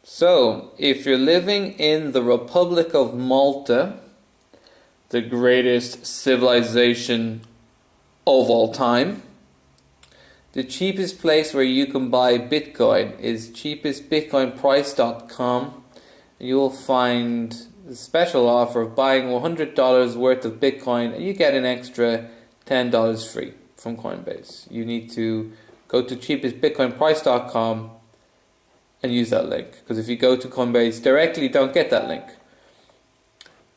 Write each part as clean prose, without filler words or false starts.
So, if you're living in the Republic of Malta, the greatest civilization of all time, the cheapest place where you can buy Bitcoin is cheapestbitcoinprice.com. You will find a special offer of buying $100 worth of Bitcoin and you get an extra $10 free from Coinbase. You need to go to cheapestbitcoinprice.com and use that link, because if you go to Coinbase directly, you don't get that link.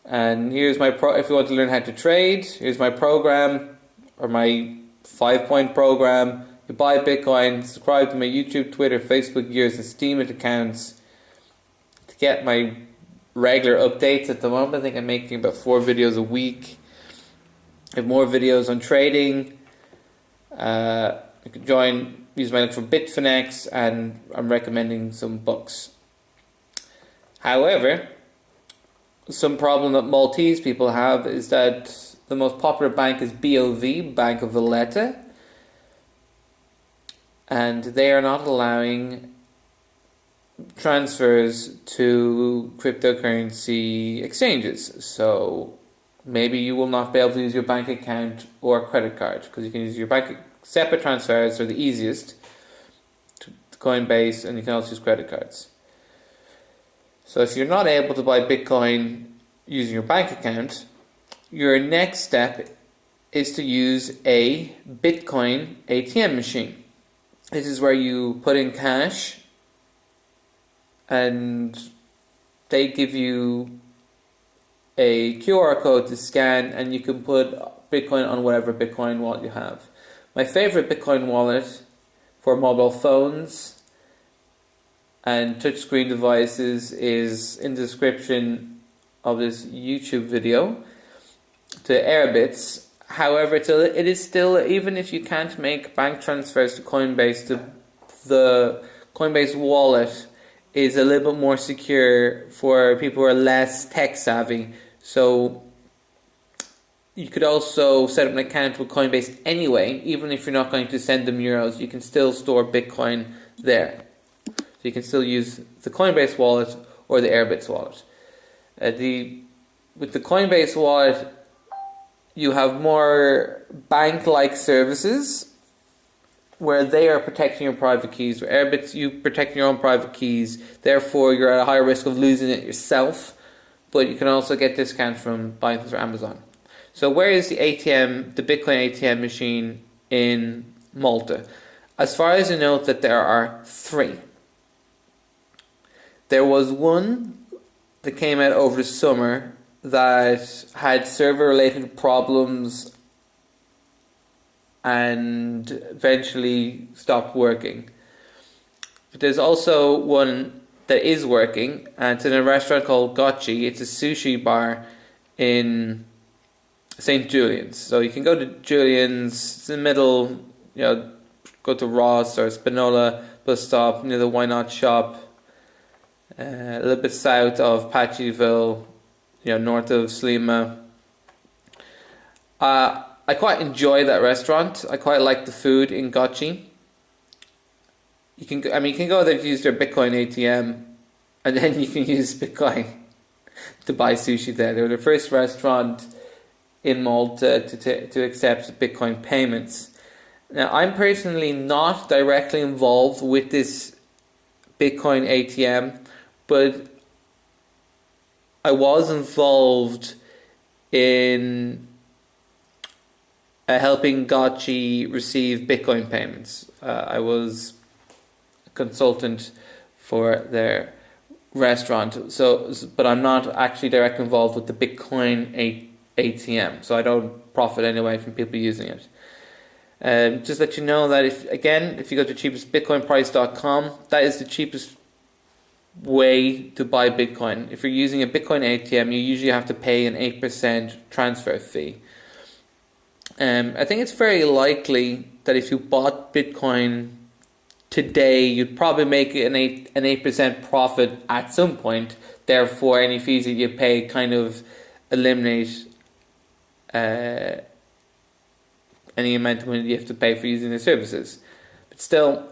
And here's my if you want to learn how to trade, here's my program, or my 5-point program. You buy Bitcoin, subscribe to my YouTube, Twitter, Facebook, Gears, and Steam accounts to get my regular updates. At the moment, I think I'm making about 4 videos a week. I have more videos on trading. You can use my link for Bitfinex, and I'm recommending some books. However, some problem that Maltese people have is that the most popular bank is BOV, Bank of Valletta, and they are not allowing transfers to cryptocurrency exchanges. So maybe you will not be able to use your bank account or credit card, because you can use your bank. SEPA transfers are the easiest to Coinbase, and you can also use credit cards. So if you're not able to buy Bitcoin using your bank account, your next step is to use a Bitcoin ATM machine. This is where you put in cash and they give you a QR code to scan, and you can put Bitcoin on whatever Bitcoin wallet you have. My favorite Bitcoin wallet for mobile phones and touchscreen devices is in the description of this YouTube video, to Airbits. However, it is still, even if you can't make bank transfers to Coinbase, the Coinbase wallet is a little bit more secure for people who are less tech savvy. So you could also set up an account with Coinbase anyway. Even if you're not going to send them euros, you can still store Bitcoin there. So you can still use the Coinbase wallet or the Airbits wallet. With the Coinbase wallet, you have more bank-like services where they are protecting your private keys. With Airbits, you protect your own private keys. Therefore, you're at a higher risk of losing it yourself. But you can also get discounts from buying things from Amazon. So where is the ATM, the Bitcoin ATM machine in Malta? As far as I know, that there are 3. There was one that came out over the summer that had server-related problems and eventually stopped working. But there's also one that is working, and it's in a restaurant called Gochi. It's a sushi bar in St Julian's. So you can go to Julian's, it's in the middle, go to Ross or Spinola bus stop near the Why Not shop, a little bit south of Patchyville, north of Slima. I quite enjoy that restaurant. I quite like the food in Gochi. You can go there to use their Bitcoin ATM, and then you can use Bitcoin to buy sushi there. They were the first restaurant in Malta to accept Bitcoin payments. Now, I'm personally not directly involved with this Bitcoin ATM, but I was involved in helping Gochi receive Bitcoin payments. I was a consultant for their restaurant, but I'm not actually directly involved with the Bitcoin ATM, so I don't profit anyway from people using it. Just let you know that if you go to cheapestbitcoinprice.com, that is the cheapest way to buy Bitcoin. If you're using a Bitcoin ATM, you usually have to pay an 8% transfer fee. I think it's very likely that if you bought Bitcoin today, you'd probably make an 8% profit at some point. Therefore, any fees that you pay kind of eliminate any amount of money you have to pay for using the services. But still,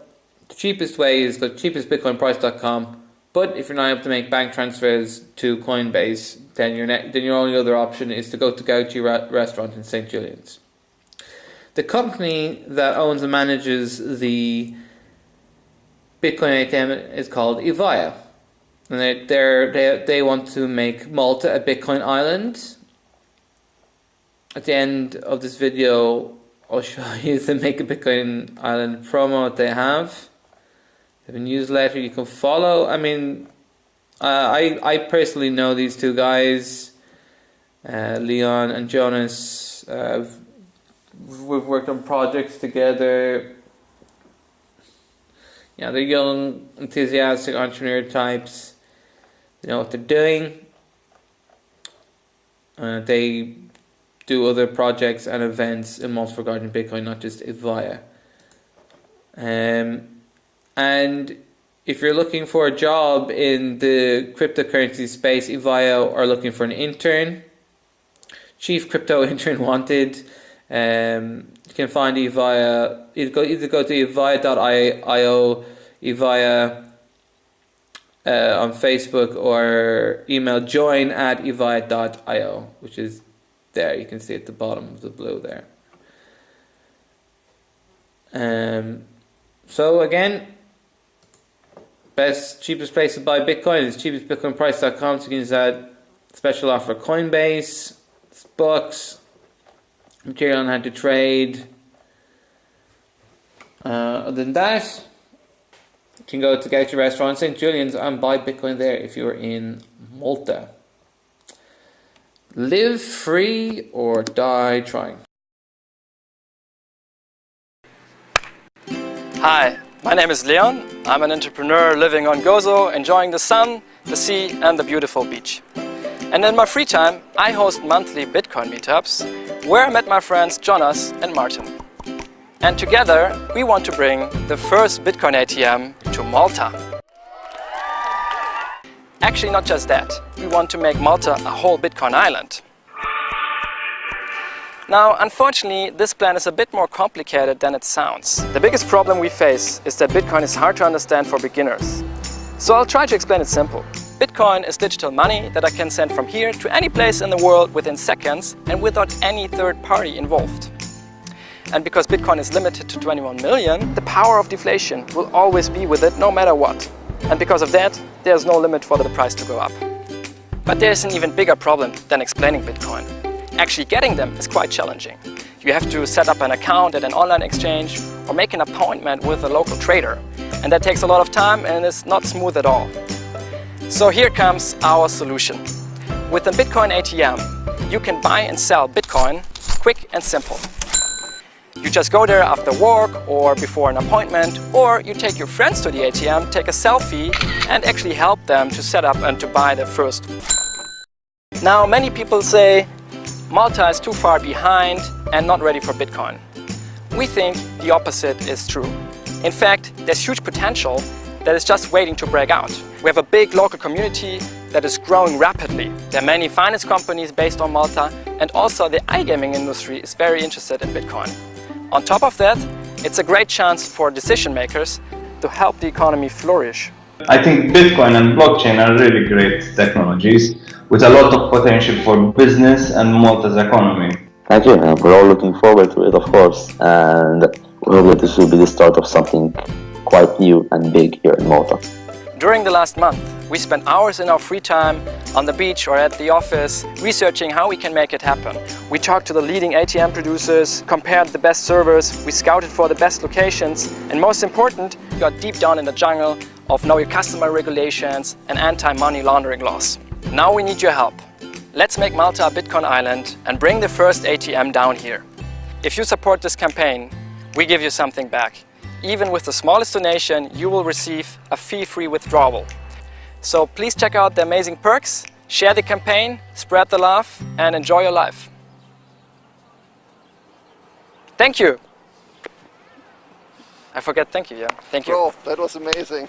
the cheapest way is go to cheapestbitcoinprice.com, But if you're not able to make bank transfers to Coinbase, then your only other option is to go to Gochi restaurant in St Julian's. The company that owns and manages the Bitcoin ATM is called Evaya, and they want to make Malta a Bitcoin island. At the end of this video, I'll show you the Make a Bitcoin Island promo that they have. They have a newsletter you can follow. I mean, I personally know these two guys, Leon and Jonas. We've worked on projects together. Yeah, they're young, enthusiastic entrepreneur types. They know what they're doing. They do other projects and events in Malta regarding Bitcoin, not just Evaya. And if you're looking for a job in the cryptocurrency space, Evaya are looking for an intern. Chief crypto intern wanted. You can find Evaya, either go to evaya.io, Evaya on Facebook, or email join@evaya.io, which is there. You can see at the bottom of the blue there. So again, cheapest place to buy Bitcoin is cheapestbitcoinprice.com. So you can use that special offer Coinbase, books, material on how to trade. Other than that, you can go to Gochi restaurant St Julian's and buy Bitcoin there if you're in Malta. Live free or die trying. Hi, my name is Leon. I'm an entrepreneur living on Gozo, enjoying the sun, the sea and the beautiful beach. And in my free time, I host monthly Bitcoin meetups where I met my friends Jonas and Martin. And together, we want to bring the first Bitcoin ATM to Malta. Actually, not just that. We want to make Malta a whole Bitcoin island. Now, unfortunately, this plan is a bit more complicated than it sounds. The biggest problem we face is that Bitcoin is hard to understand for beginners. So I'll try to explain it simple. Bitcoin is digital money that I can send from here to any place in the world within seconds and without any third party involved. And because Bitcoin is limited to 21 million, the power of deflation will always be with it no matter what. And because of that, there's no limit for the price to go up. But there's an even bigger problem than explaining Bitcoin. Actually getting them is quite challenging. You have to set up an account at an online exchange or make an appointment with a local trader. And that takes a lot of time and is not smooth at all. So here comes our solution. With the Bitcoin ATM, you can buy and sell Bitcoin quick and simple. You just go there after work or before an appointment, or you take your friends to the ATM, take a selfie and actually help them to set up and to buy their first. Now many people say Malta is too far behind and not ready for Bitcoin. We think the opposite is true. In fact, there's huge potential that is just waiting to break out. We have a big local community that is growing rapidly. There are many finance companies based on Malta, and also the iGaming industry is very interested in Bitcoin. On top of that, it's a great chance for decision makers to help the economy flourish. I think Bitcoin and blockchain are really great technologies with a lot of potential for business and Malta's economy. Thank you. We're all looking forward to it, of course, and we hope that this will be the start of something quite new and big here in Malta. During the last month, we spent hours in our free time on the beach or at the office researching how we can make it happen. We talked to the leading ATM producers, compared the best servers, we scouted for the best locations, and most important, we got deep down in the jungle of know your customer regulations and anti-money laundering laws. Now we need your help. Let's make Malta a Bitcoin island and bring the first ATM down here. If you support this campaign, we give you something back. Even with the smallest donation, you will receive a fee-free withdrawal. So please check out the amazing perks, share the campaign, spread the love, and enjoy your life. Thank you. I forget thank you, yeah. Thank you. Bro, that was amazing.